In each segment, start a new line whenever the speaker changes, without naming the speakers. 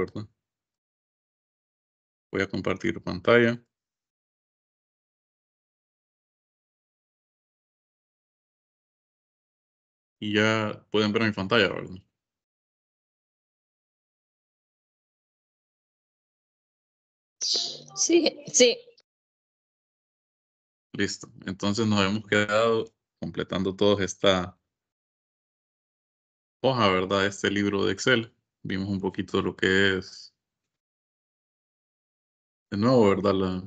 ¿verdad? Voy a compartir pantalla. Y ya pueden ver mi pantalla, ¿verdad?
Sí, sí.
Listo. Entonces nos hemos quedado completando toda esta hoja, ¿verdad? Este libro de Excel. Vimos un poquito lo que es, de nuevo, ¿verdad? La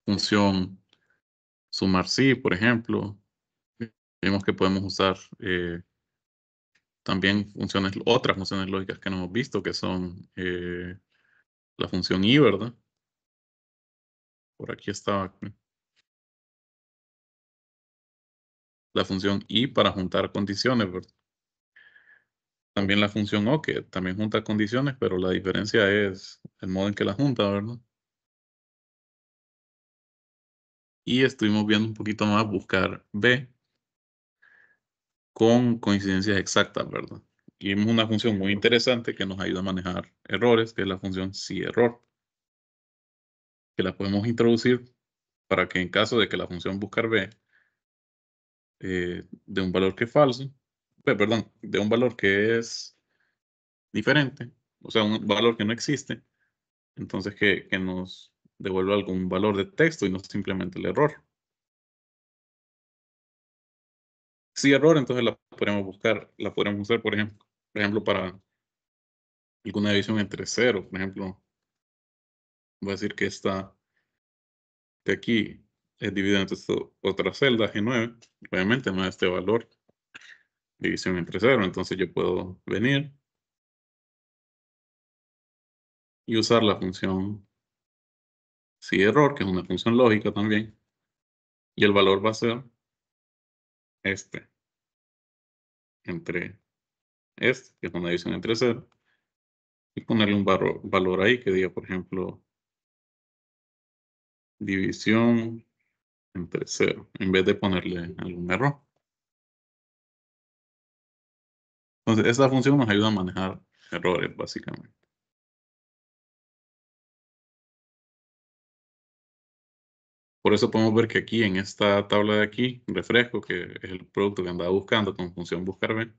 función sumar sí, por ejemplo. Vimos que podemos usar también otras funciones lógicas que no hemos visto, que son la función y, ¿verdad? Por aquí estaba. La función y para juntar condiciones, ¿verdad? También la función o, que también junta condiciones, pero la diferencia es el modo en que la junta, ¿verdad? Y estuvimos viendo un poquito más buscar B con coincidencias exactas, ¿verdad? Y vimos una función muy interesante que nos ayuda a manejar errores, que es la función si error, que la podemos introducir para que en caso de que la función buscar B de un valor que es falso, perdón, de un valor que es diferente, o sea, un valor que no existe, entonces que nos devuelva algún valor de texto y no simplemente el error. Si error, entonces la podríamos buscar, la podríamos usar, por ejemplo, para alguna división entre cero. Por ejemplo, voy a decir que esta de aquí es dividida entre otra celda, G9. Obviamente no es este valor, división entre cero. Entonces yo puedo venir y usar la función si error, que es una función lógica también. Y el valor va a ser este, entre este, que es una división entre cero. Y ponerle un valor ahí que diga, por ejemplo, división entre cero, en vez de ponerle algún error. Entonces, esta función nos ayuda a manejar errores, básicamente. Por eso podemos ver que aquí en esta tabla de aquí, refresco, que es el producto que andaba buscando con función buscar B,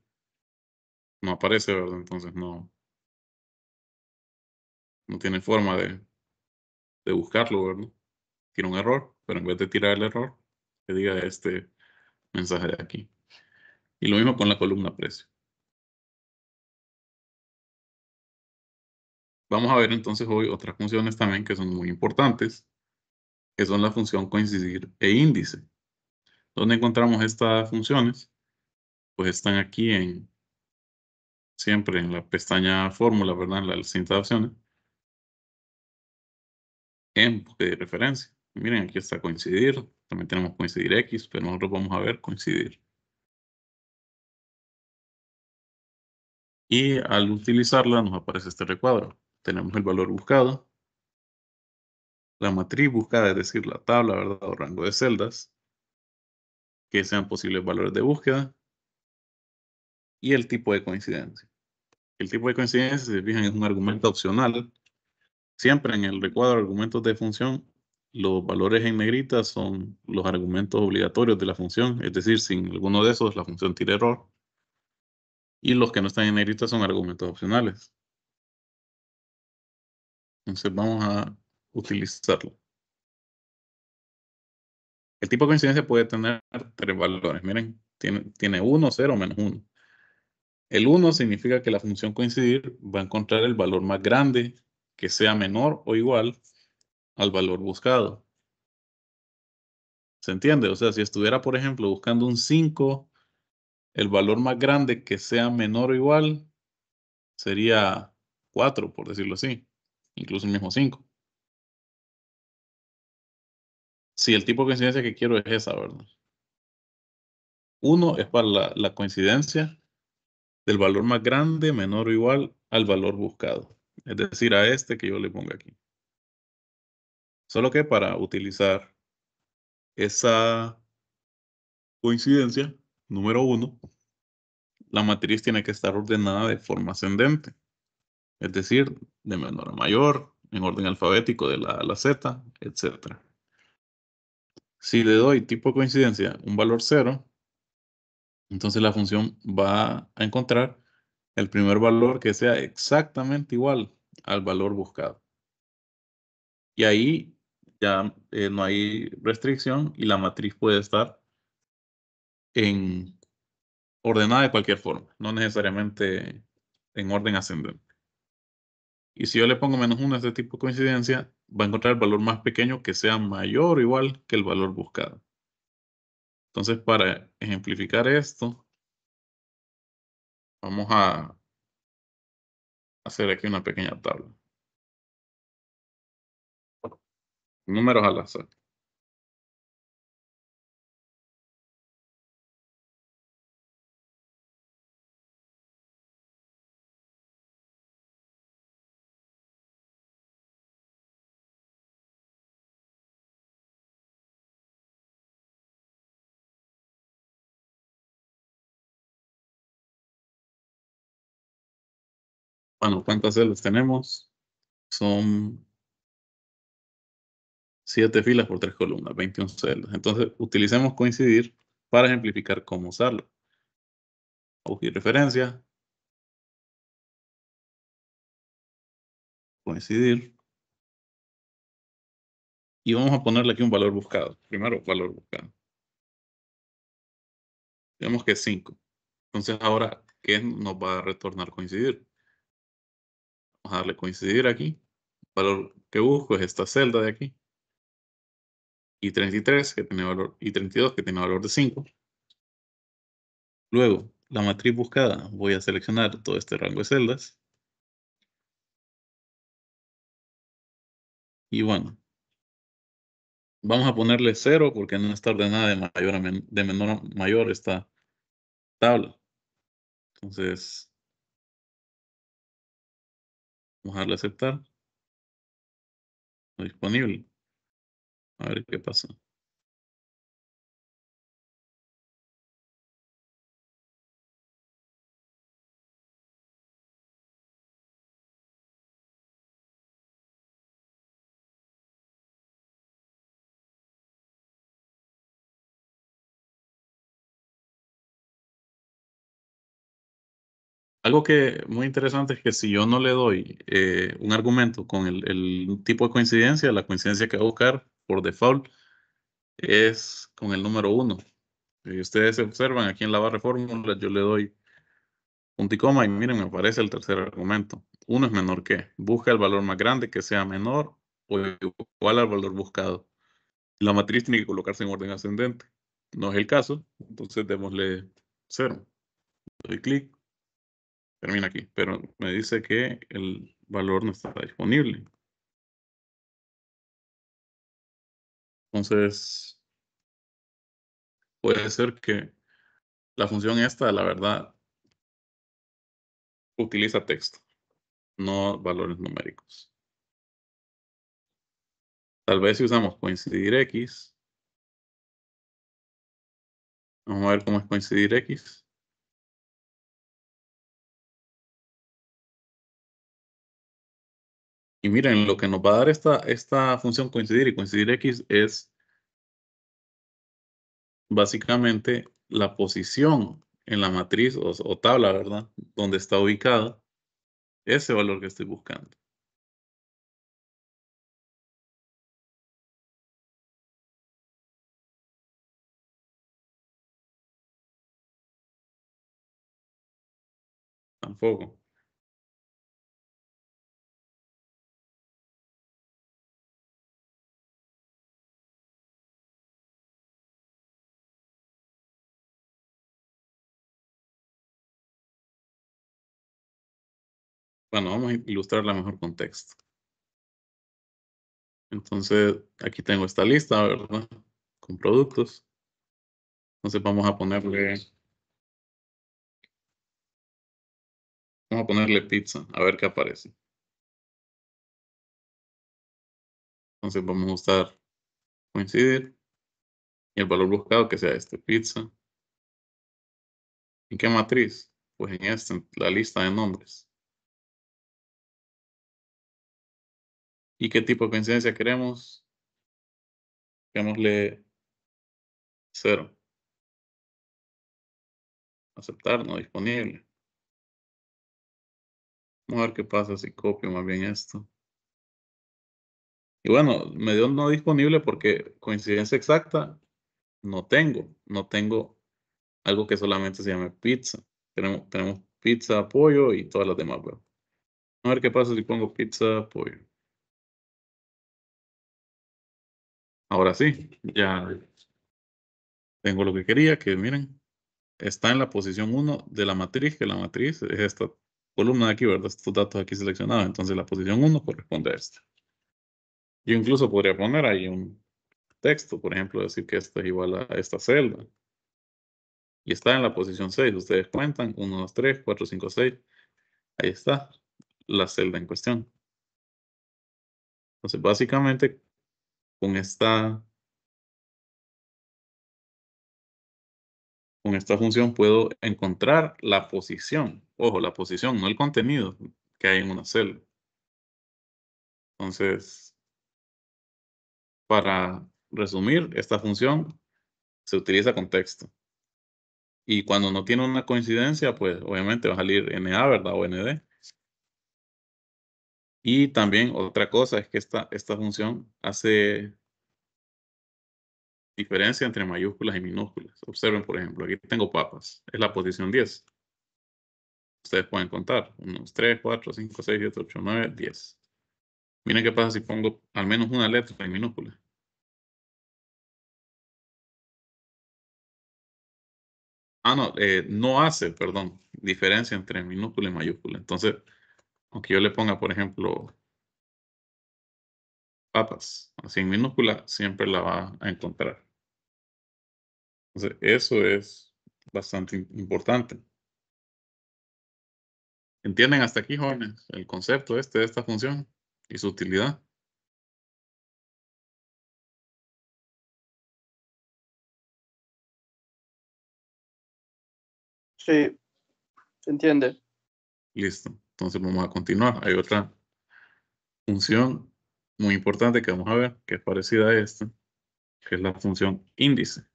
no aparece, ¿verdad? Entonces no tiene forma de buscarlo, ¿verdad? Tiene un error, pero en vez de tirar el error, que diga este mensaje de aquí. Y lo mismo con la columna precio. Vamos a ver entonces hoy otras funciones también que son muy importantes, que son la función coincidir e índice. ¿Dónde encontramos estas funciones? Pues están aquí siempre en la pestaña fórmula, ¿verdad? En la cinta de opciones. En de referencia. Miren, aquí está coincidir. También tenemos coincidir X, pero nosotros vamos a ver coincidir. Y al utilizarla nos aparece este recuadro. Tenemos el valor buscado, la matriz buscada, es decir, la tabla, ¿verdad? O rango de celdas, que sean posibles valores de búsqueda, y el tipo de coincidencia. El tipo de coincidencia, si se fijan, es un argumento opcional. Siempre en el recuadro de argumentos de función, los valores en negrita son los argumentos obligatorios de la función, es decir, sin alguno de esos la función tira error. Y los que no están en negrita son argumentos opcionales. Entonces vamos a utilizarlo. El tipo de coincidencia puede tener tres valores. Miren, tiene 1, 0, menos 1. El 1 significa que la función coincidir va a encontrar el valor más grande que sea menor o igual al valor buscado. ¿Se entiende? O sea, si estuviera, por ejemplo, buscando un 5, el valor más grande que sea menor o igual sería 4, por decirlo así. Incluso el mismo 5. Si el tipo de coincidencia que quiero es esa, ¿verdad? 1 es para la coincidencia del valor más grande menor o igual al valor buscado. Es decir, a este que yo le pongo aquí. Solo que para utilizar esa coincidencia, número 1, la matriz tiene que estar ordenada de forma ascendente. Es decir, de menor a mayor, en orden alfabético de la A a la Z, etc. Si le doy tipo coincidencia un valor 0, entonces la función va a encontrar el primer valor que sea exactamente igual al valor buscado. Y ahí ya no hay restricción y la matriz puede estar en ordenada de cualquier forma, no necesariamente en orden ascendente. Y si yo le pongo -1 a este tipo de coincidencia, va a encontrar el valor más pequeño que sea mayor o igual que el valor buscado. Entonces, para ejemplificar esto, vamos a hacer aquí una pequeña tabla. Números al azar. Bueno, ¿cuántas celdas tenemos? Son 7 filas por 3 columnas, 21 celdas. Entonces, utilicemos coincidir para ejemplificar cómo usarlo. Buscar referencia, coincidir, y vamos a ponerle aquí un valor buscado. Primero, valor buscado. Digamos que es 5. Entonces, ahora, ¿qué nos va a retornar coincidir? Vamos a darle coincidir aquí. El valor que busco es esta celda de aquí. Y 33, que tiene valor, y 32, que tiene valor de 5. Luego, la matriz buscada, voy a seleccionar todo este rango de celdas. Y bueno, vamos a ponerle 0 porque no está ordenada de mayor a de menor a mayor esta tabla. Entonces, vamos a darle a aceptar. No disponible. A ver qué pasa. Algo que muy interesante es que si yo no le doy un argumento con el tipo de coincidencia, la coincidencia que va a buscar por default es con el número 1. Si ustedes observan aquí en la barra de fórmulas, yo le doy punto y coma y miren, me aparece el tercer argumento. 1 es menor que. Busca el valor más grande que sea menor o igual al valor buscado. La matriz tiene que colocarse en orden ascendente. No es el caso, entonces démosle 0. Doy clic, termina aquí, pero me dice que el valor no está disponible. Entonces, puede ser que la función esta, la verdad, utiliza texto, no valores numéricos. Tal vez si usamos coincidir X, vamos a ver cómo es coincidir X. Y miren, lo que nos va a dar esta función coincidir y coincidir X es básicamente la posición en la matriz o tabla, ¿verdad? Donde está ubicada ese valor que estoy buscando. Tampoco. Bueno, vamos a ilustrarla mejor con texto. Entonces, aquí tengo esta lista, ¿verdad? Con productos. Entonces vamos a ponerle pizza, a ver qué aparece. Entonces vamos a usar coincidir y el valor buscado que sea este, pizza. ¿En qué matriz? Pues en esta, en la lista de nombres. ¿Y qué tipo de coincidencia queremos? Démosle 0. Aceptar, no disponible. Vamos a ver qué pasa si copio más bien esto. Y bueno, me dio no disponible porque coincidencia exacta no tengo. No tengo algo que solamente se llame pizza. Tenemos pizza, pollo y todas las demás, ¿verdad? A ver qué pasa si pongo pizza, pollo. Ahora sí, ya tengo lo que quería, que miren, está en la posición 1 de la matriz, que la matriz es esta columna de aquí, ¿verdad? Estos datos aquí seleccionados. Entonces la posición 1 corresponde a esta. Yo incluso podría poner ahí un texto, por ejemplo, decir que esta es igual a esta celda. Y está en la posición 6. Ustedes cuentan, 1, 2, 3, 4, 5, 6. Ahí está la celda en cuestión. Entonces, básicamente, con esta función puedo encontrar la posición. Ojo, la posición, no el contenido que hay en una celda. Entonces, para resumir, esta función se utiliza con texto. Y cuando no tiene una coincidencia, pues obviamente va a salir NA, ¿verdad? O ND. Y también otra cosa es que esta función hace diferencia entre mayúsculas y minúsculas. Observen, por ejemplo, aquí tengo papas. Es la posición 10. Ustedes pueden contar. 1, 3, 4, 5, 6, 7, 8, 9, 10. Miren qué pasa si pongo al menos una letra en minúscula. No, no hace, perdón, diferencia entre minúscula y mayúscula. Entonces, aunque yo le ponga, por ejemplo, papas, así en minúscula, siempre la va a encontrar. Entonces, eso es bastante importante. ¿Entienden hasta aquí, jóvenes, el concepto de esta función y su utilidad?
Sí, se entiende.
Listo. Entonces vamos a continuar. Hay otra función muy importante que vamos a ver, que es parecida a esta, que es la función índice.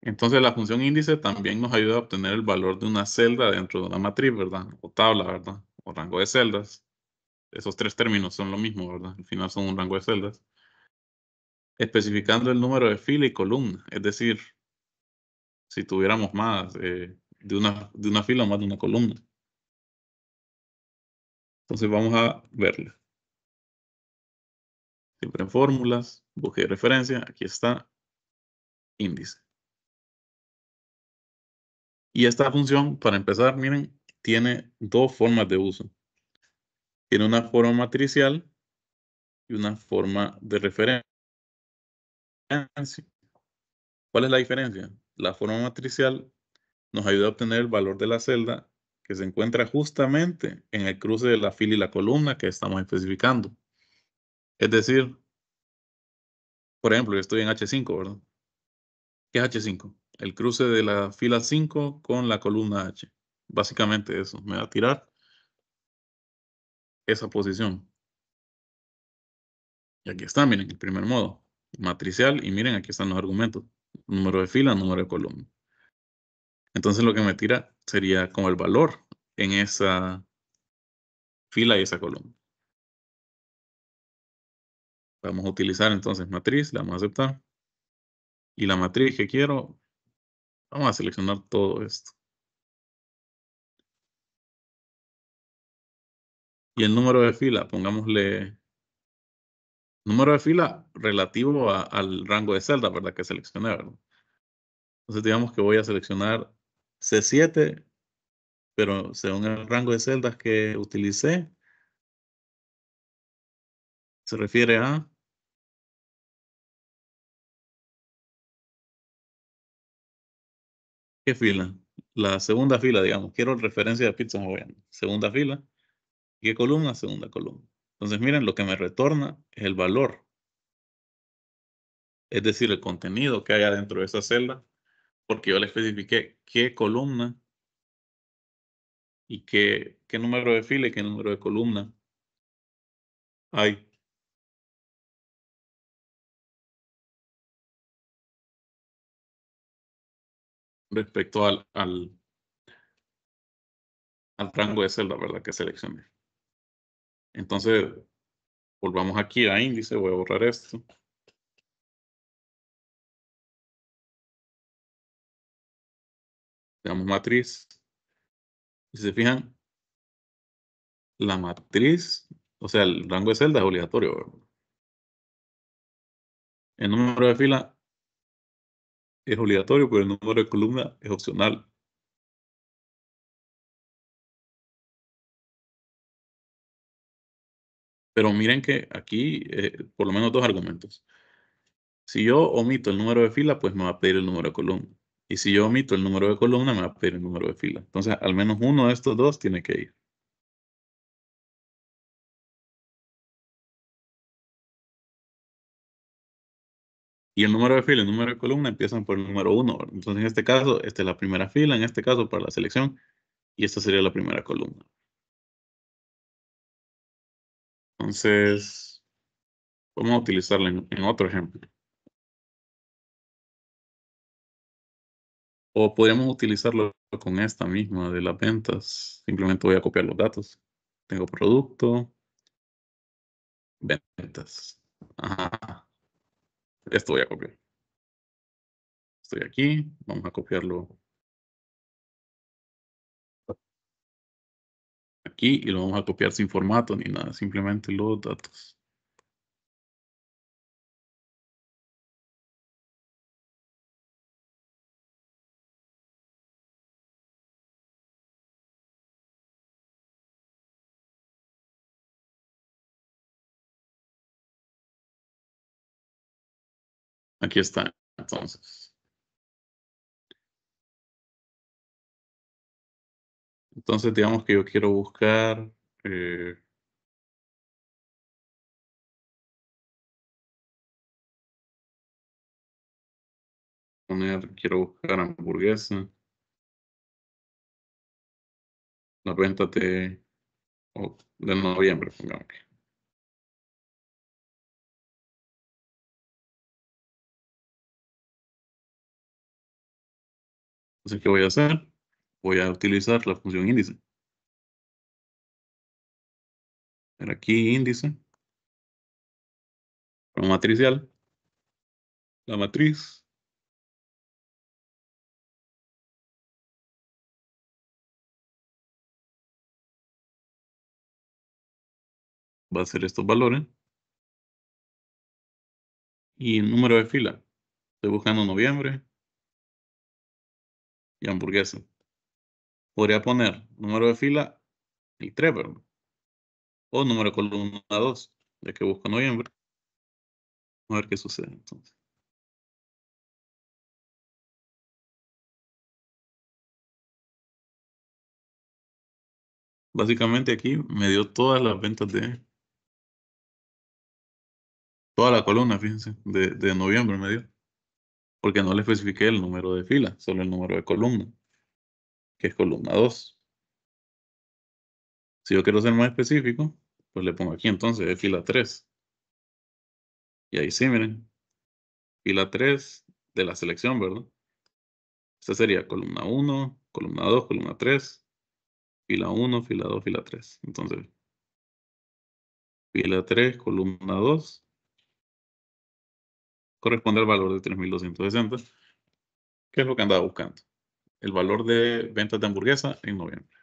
Entonces la función índice también nos ayuda a obtener el valor de una celda dentro de una matriz, ¿verdad? O tabla, ¿verdad? O rango de celdas. Esos tres términos son lo mismo, ¿verdad? Al final son un rango de celdas. Especificando el número de fila y columna. Es decir, si tuviéramos más de una fila o más de una columna. Entonces vamos a verlo. Siempre en fórmulas, busque de referencia, aquí está índice. Y esta función, para empezar, miren, tiene dos formas de uso. Tiene una forma matricial y una forma de referencia. ¿Cuál es la diferencia? La forma matricial nos ayuda a obtener el valor de la celda que se encuentra justamente en el cruce de la fila y la columna que estamos especificando. Es decir, por ejemplo, yo estoy en H5, ¿verdad? ¿Qué es H5? El cruce de la fila 5 con la columna H. Básicamente eso, me va a tirar esa posición. Y aquí está, miren, el primer modo, matricial, y miren, aquí están los argumentos. Número de fila, número de columna. Entonces lo que me tira sería como el valor en esa fila y esa columna. Vamos a utilizar entonces matriz, la vamos a aceptar. Y la matriz que quiero, vamos a seleccionar todo esto. Y el número de fila, pongámosle número de fila relativo al rango de celda, ¿verdad? Que seleccioné, ¿verdad? Entonces digamos que voy a seleccionar C7, pero según el rango de celdas que utilicé, se refiere a ¿qué fila? La segunda fila, digamos. Quiero referencia de pizza hawaiana. Segunda fila. ¿Qué columna? Segunda columna. Entonces, miren, lo que me retorna es el valor. Es decir, el contenido que hay adentro de esa celda. Porque yo le especifiqué qué columna y qué número de fila y qué número de columna hay. Respecto al rango de celda, ¿verdad? Que seleccioné. Entonces, volvamos aquí a índice, voy a borrar esto. Le damos matriz. Si se fijan, la matriz, o sea, el rango de celda es obligatorio, ¿verdad? El número de fila es obligatorio, pero el número de columna es opcional. Pero miren que aquí, por lo menos dos argumentos. Si yo omito el número de fila, pues me va a pedir el número de columna. Y si yo omito el número de columna, me va a pedir el número de fila. Entonces, al menos uno de estos dos tiene que ir. Y el número de fila y el número de columna empiezan por el número uno, ¿verdad? Entonces, en este caso, esta es la primera fila, en este caso, para la selección, y esta sería la primera columna. Entonces, vamos a utilizarla en otro ejemplo. O podríamos utilizarlo con esta misma de las ventas. Simplemente voy a copiar los datos. Tengo producto, ventas. Ajá. Esto voy a copiar. Estoy aquí. Vamos a copiarlo aquí y lo vamos a copiar sin formato ni nada. Simplemente los datos. Aquí está. Entonces digamos que yo quiero buscar eh, quiero buscar hamburguesa, las ventas de noviembre, pongamos. Entonces, ¿qué voy a hacer? Voy a utilizar la función índice. Pero aquí índice, como matricial, la matriz va a ser estos valores y el número de fila. Estoy buscando noviembre y hamburguesa. Podría poner número de fila el 3, ¿verdad? O número de columna 2, ya que busco noviembre. A ver qué sucede entonces. Básicamente aquí me dio todas las ventas de toda la columna, fíjense, de noviembre me dio. Porque no le especifiqué el número de fila, solo el número de columna, que es columna 2. Si yo quiero ser más específico, pues le pongo aquí entonces de fila 3. Y ahí sí, miren, fila 3 de la selección, ¿verdad? Esta sería columna 1, columna 2, columna 3, fila 1, fila 2, fila 3. Entonces, fila 3, columna 2, corresponde al valor de 3.260, que es lo que andaba buscando. El valor de ventas de hamburguesa en noviembre.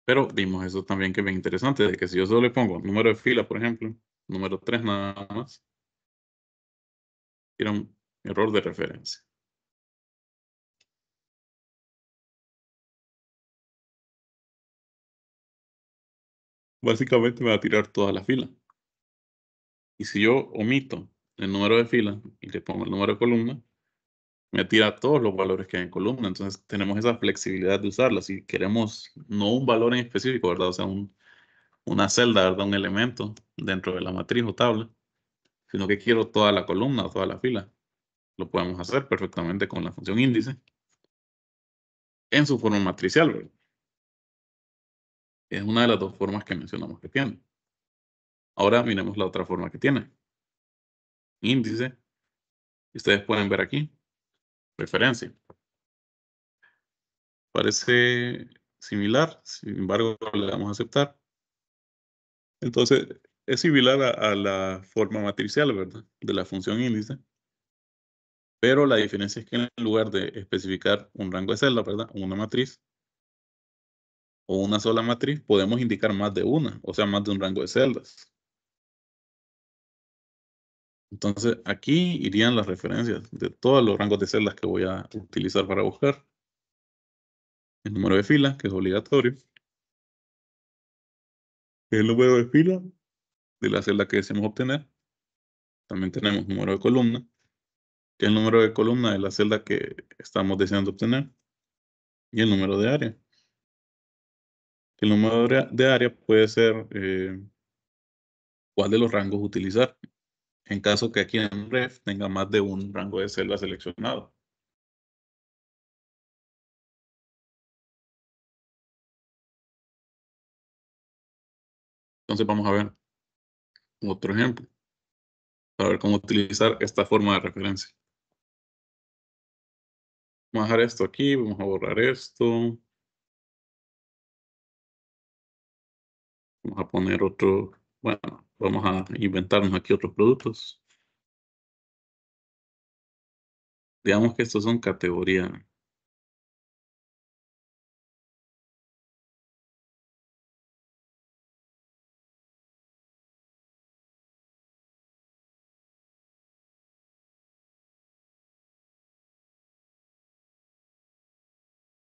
Pero vimos eso también que es bien interesante, de que si yo solo le pongo número de fila, por ejemplo, número 3 nada más, era un error de referencia. Básicamente me va a tirar toda la fila. Y si yo omito el número de fila y le pongo el número de columna, me tira todos los valores que hay en columna. Entonces tenemos esa flexibilidad de usarla. Si queremos no un valor en específico, ¿verdad? O sea, una celda, ¿verdad? Un elemento dentro de la matriz o tabla, sino que quiero toda la columna o toda la fila. Lo podemos hacer perfectamente con la función índice en su forma matricial, ¿verdad? Es una de las dos formas que mencionamos que tiene. Ahora miremos la otra forma que tiene. Índice. Ustedes pueden ver aquí. Referencia. Parece similar, sin embargo, le damos a aceptar. Entonces, es similar a la forma matricial, ¿verdad? De la función índice. Pero la diferencia es que en lugar de especificar un rango de celdas, ¿verdad? Una matriz o una sola matriz, podemos indicar más de una, o sea, más de un rango de celdas. Entonces, aquí irían las referencias de todos los rangos de celdas que voy a utilizar para buscar. El número de fila, que es obligatorio. El número de fila de la celda que deseamos obtener. También tenemos número de columna, que es el número de columna de la celda que estamos deseando obtener. Y el número de área. El número de área puede ser cuál de los rangos utilizar, en caso que aquí en ref tenga más de un rango de celda seleccionado. Entonces vamos a ver otro ejemplo para ver cómo utilizar esta forma de referencia. Vamos a dejar esto aquí, vamos a borrar esto. Vamos a poner otro, bueno, vamos a inventarnos aquí otros productos. Digamos que estos son categoría.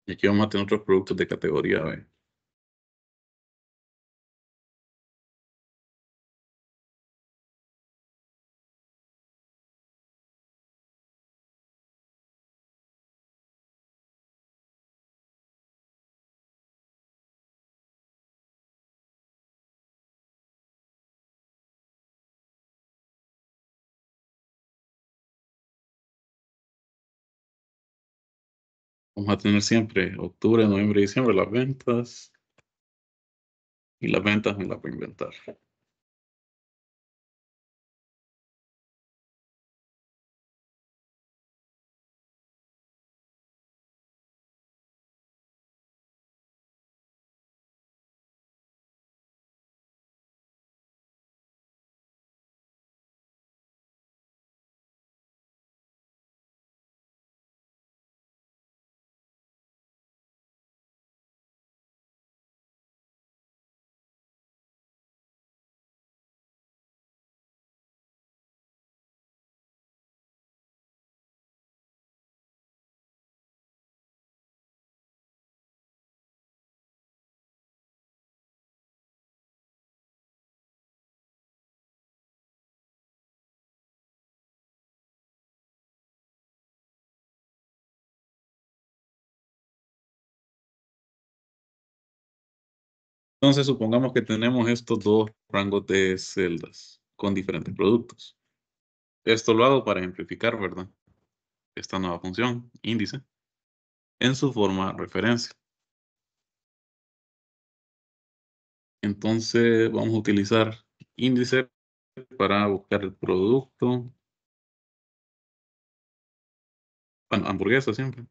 Y aquí vamos a tener otros productos de categoría B. Vamos a tener siempre octubre, noviembre y diciembre las ventas. Y las ventas me las voy a inventar. Entonces, supongamos que tenemos estos dos rangos de celdas con diferentes productos. Esto lo hago para ejemplificar, ¿verdad? Esta nueva función, índice, en su forma referencia. Entonces, vamos a utilizar índice para buscar el producto. Bueno, hamburguesa siempre.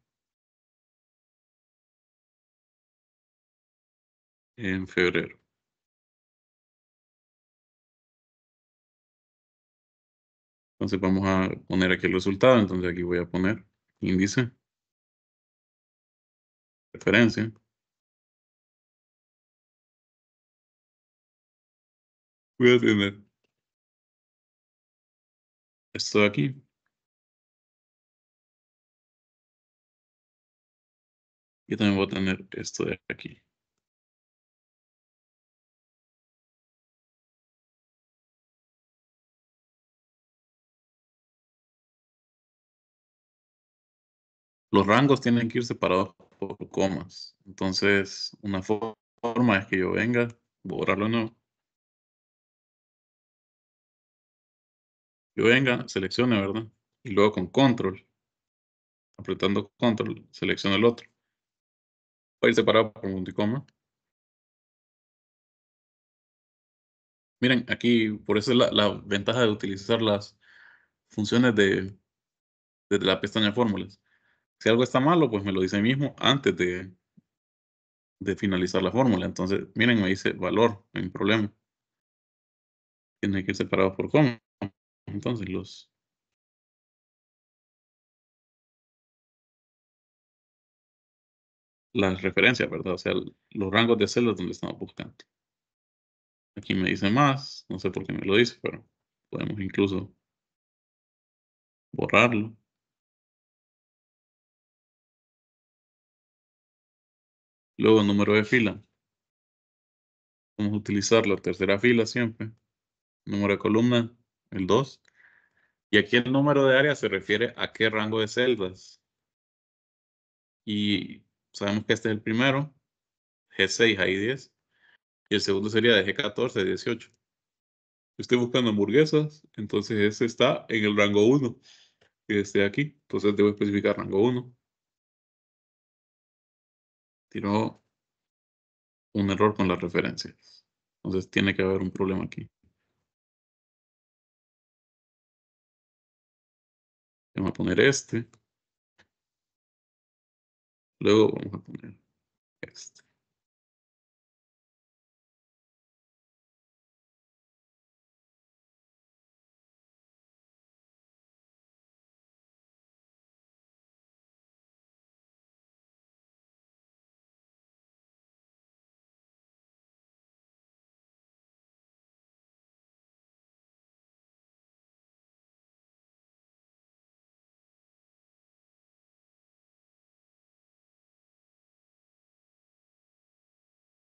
En febrero. Entonces, vamos a poner aquí el resultado. Entonces, aquí voy a poner índice, referencia. Voy a tener esto de aquí. Y también voy a tener esto de aquí. Los rangos tienen que ir separados por comas. Entonces, una forma es que yo venga, borrarlo no. Yo venga, seleccione, ¿verdad? Y luego con control, apretando control, selecciono el otro. Va a ir separado por punto y coma. Miren, aquí, por eso es la ventaja de utilizar las funciones de la pestaña fórmulas. Si algo está malo, pues me lo dice ahí mismo antes de finalizar la fórmula. Entonces, miren, me dice valor, no hay problema. Tiene que ir separado por coma. Entonces, las referencias, ¿verdad? O sea, los rangos de celdas donde estamos buscando. Aquí me dice más, no sé por qué me lo dice, pero podemos incluso borrarlo. Luego, número de fila. Vamos a utilizar la tercera fila siempre. Número de columna, el 2. Y aquí el número de área se refiere a qué rango de celdas. Y sabemos que este es el primero, G6 a I10. Y el segundo sería de G14 a 18. Estoy buscando hamburguesas, entonces ese está en el rango 1, que esté aquí. Entonces debo especificar rango 1. Tiró un error con las referencias. Entonces tiene que haber un problema aquí. Vamos a poner este. Luego vamos a poner este.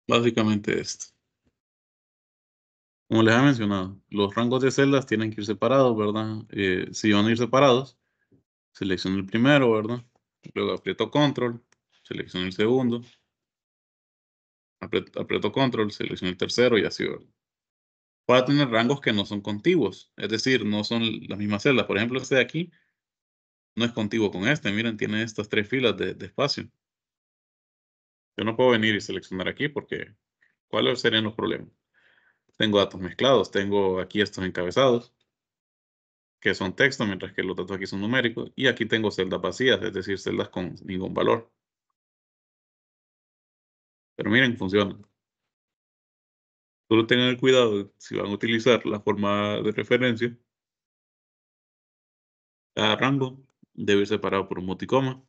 Básicamente esto. Como les he mencionado, los rangos de celdas tienen que ir separados, ¿verdad? Si van a ir separados, selecciono el primero, ¿verdad? Luego aprieto control, selecciono el segundo, aprieto control, selecciono el tercero y así, ¿verdad? Para tener rangos que no son contiguos, es decir, no son las mismas celdas. Por ejemplo, este de aquí no es contiguo con este. Miren, tiene estas 3 filas de espacio. Yo no puedo venir y seleccionar aquí porque ¿cuáles serían los problemas? Tengo datos mezclados, tengo aquí estos encabezados, que son texto, mientras que los datos aquí son numéricos, y aquí tengo celdas vacías, es decir, celdas con ningún valor. Pero miren, funciona. Solo tengan el cuidado si van a utilizar la forma de referencia. Cada rango debe ir separado por un multicoma.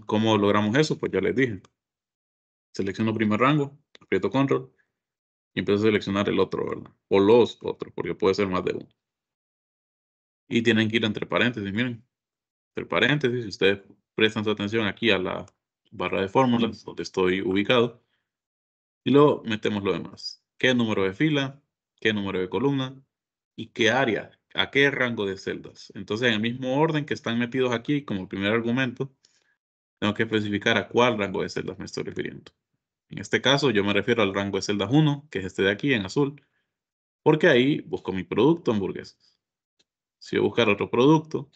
¿Cómo logramos eso? Pues ya les dije. Selecciono primer rango, aprieto control y empiezo a seleccionar el otro, ¿verdad? O los otros, porque puede ser más de uno. Y tienen que ir entre paréntesis, miren. Entre paréntesis, si ustedes prestan su atención aquí a la barra de fórmulas donde estoy ubicado. Y luego metemos lo demás. ¿Qué número de fila? ¿Qué número de columna? ¿Y qué área? ¿A qué rango de celdas? Entonces, en el mismo orden que están metidos aquí como primer argumento, tengo que especificar a cuál rango de celdas me estoy refiriendo. En este caso, yo me refiero al rango de celdas 1, que es este de aquí en azul, porque ahí busco mi producto hamburguesas. Si yo buscar otro producto,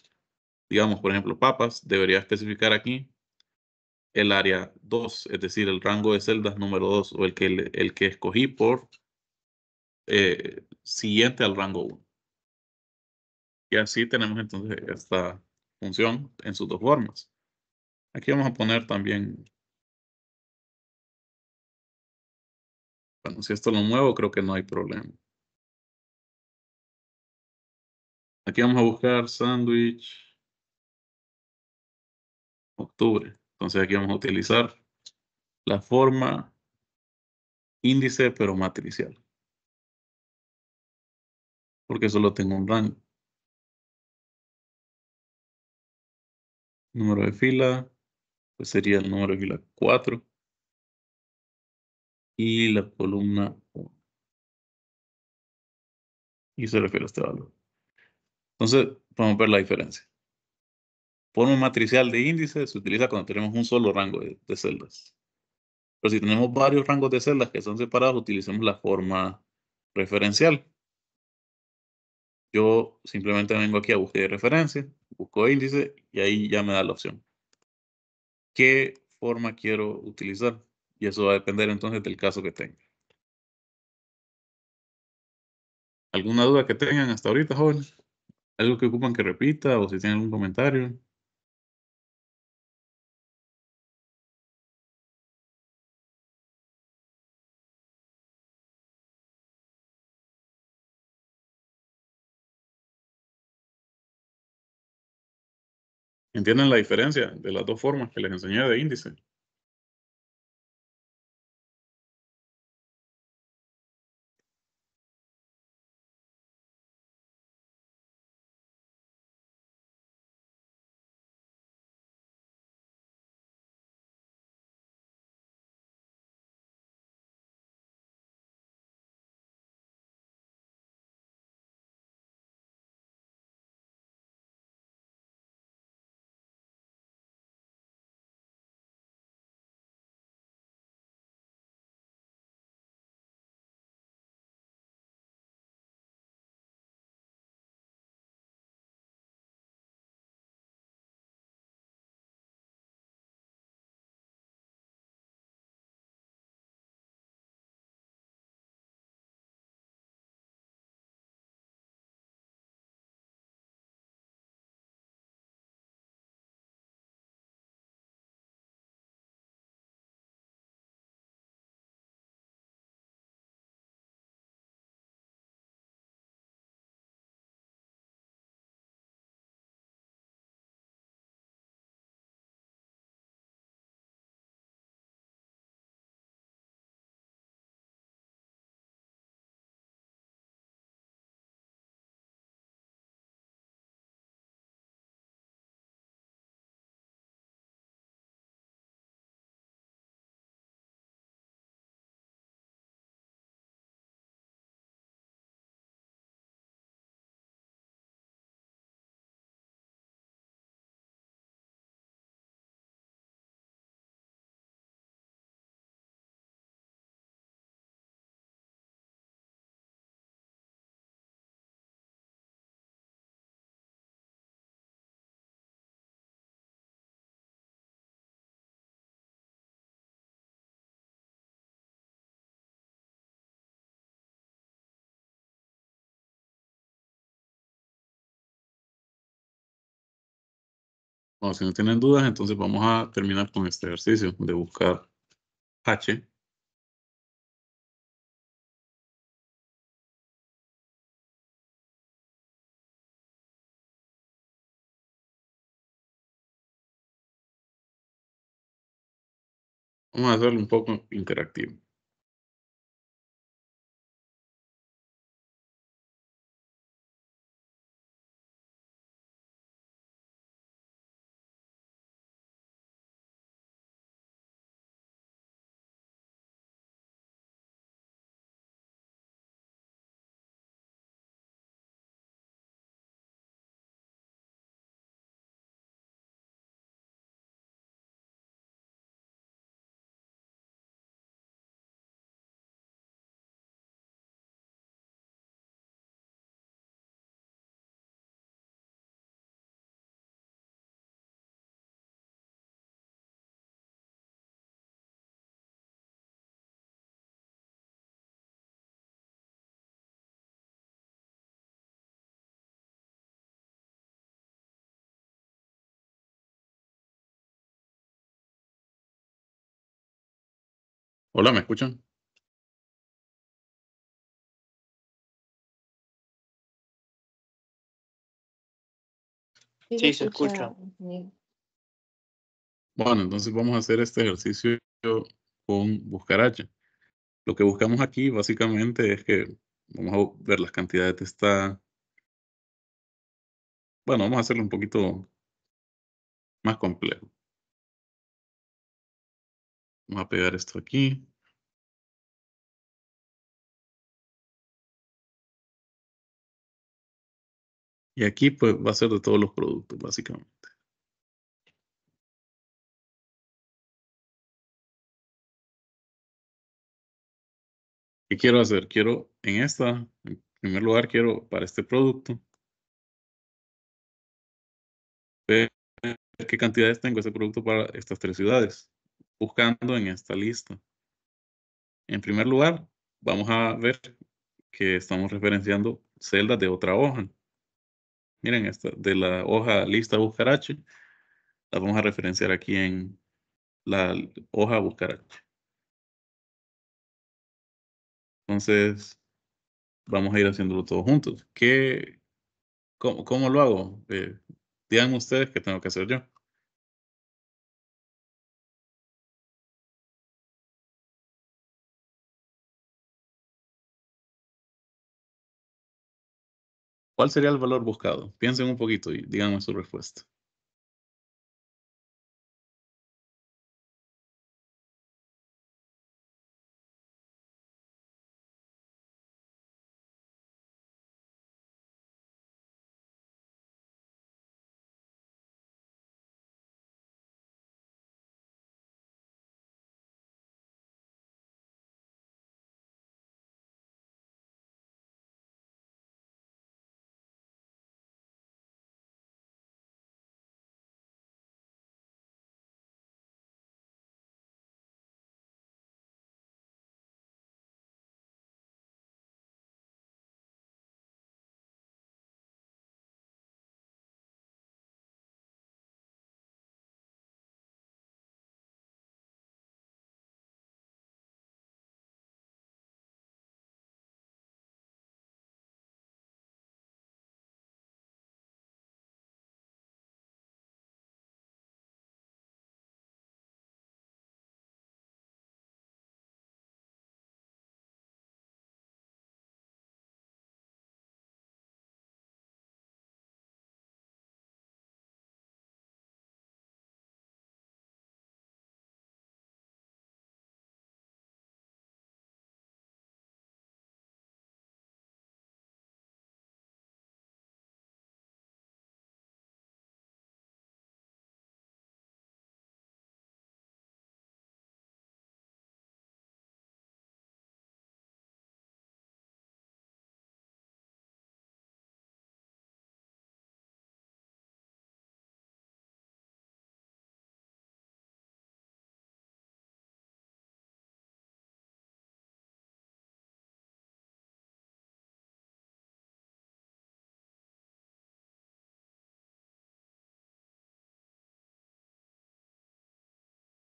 digamos, por ejemplo, papas, debería especificar aquí el área 2, es decir, el rango de celdas número 2 o el que escogí por siguiente al rango 1. Y así tenemos entonces esta función en sus dos formas. Aquí vamos a poner también, bueno, si esto lo muevo, creo que no hay problema. Aquí vamos a buscar sándwich octubre. Entonces aquí vamos a utilizar la forma índice pero matricial. Porque solo tengo un rango. Número de fila, pues sería el número de fila 4. Y la columna 1. Y se refiere a este valor. Entonces, vamos a ver la diferencia. Forma matricial de índice se utiliza cuando tenemos un solo rango de celdas. Pero si tenemos varios rangos de celdas que son separados, utilicemos la forma referencial. Yo simplemente vengo aquí a búsqueda de referencia, busco índice y ahí ya me da la opción. ¿Qué forma quiero utilizar? Y eso va a depender entonces del caso que tenga. ¿Alguna duda que tengan hasta ahorita, jóvenes? ¿Algo que ocupan que repita o si tienen algún comentario? ¿Entienden la diferencia de las dos formas que les enseñé de índice? Bueno, si no tienen dudas, entonces vamos a terminar con este ejercicio de buscar H. Vamos a hacerlo un poco interactivo. Hola, ¿me escuchan?
Sí, se escucha.
Bueno, entonces vamos a hacer este ejercicio con buscar H. Lo que buscamos aquí básicamente es que vamos a ver las cantidades de esta. Bueno, vamos a hacerlo un poquito más complejo. Vamos a pegar esto aquí. Y aquí pues va a ser de todos los productos, básicamente. ¿Qué quiero hacer? Quiero en esta, en primer lugar, quiero para este producto ver qué cantidades tengo de ese producto para estas tres ciudades, buscando en esta lista. En primer lugar, vamos a ver que estamos referenciando celdas de otra hoja. Miren, esta de la hoja lista buscar H, la vamos a referenciar aquí en la hoja buscar H. Entonces, vamos a ir haciéndolo todos juntos. ¿Cómo lo hago? Díganme ustedes qué tengo que hacer yo. ¿Cuál sería el valor buscado? Piensen un poquito y díganme su respuesta.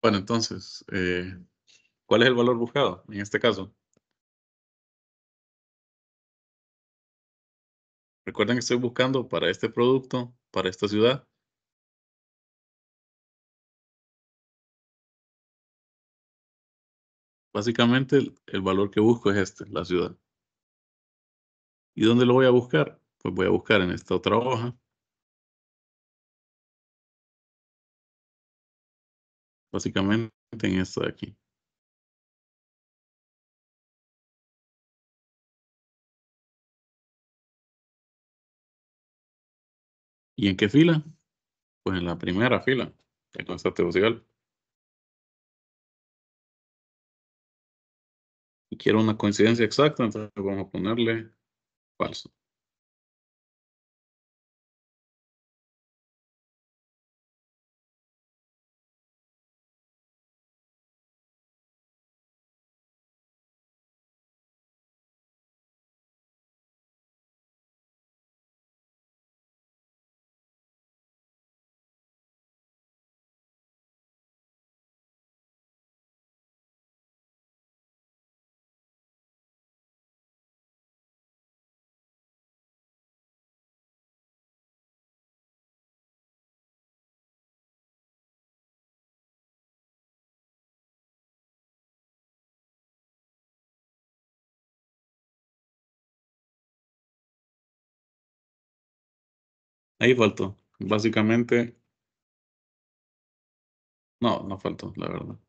Bueno, entonces, ¿cuál es el valor buscado en este caso? Recuerden que estoy buscando para este producto, para esta ciudad. Básicamente, el valor que busco es este, la ciudad. ¿Y dónde lo voy a buscar? Pues voy a buscar en esta otra hoja, básicamente en esta de aquí. ¿Y en qué fila? Pues en la primera fila, que constante musical. Y quiero una coincidencia exacta, entonces vamos a ponerle falso. Ahí faltó. Básicamente, no, no faltó, la verdad.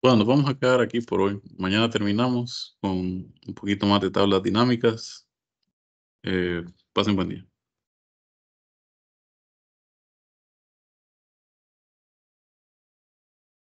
Bueno, nos vamos a quedar aquí por hoy. Mañana terminamos con un poquito más de tablas dinámicas. Pasen buen día.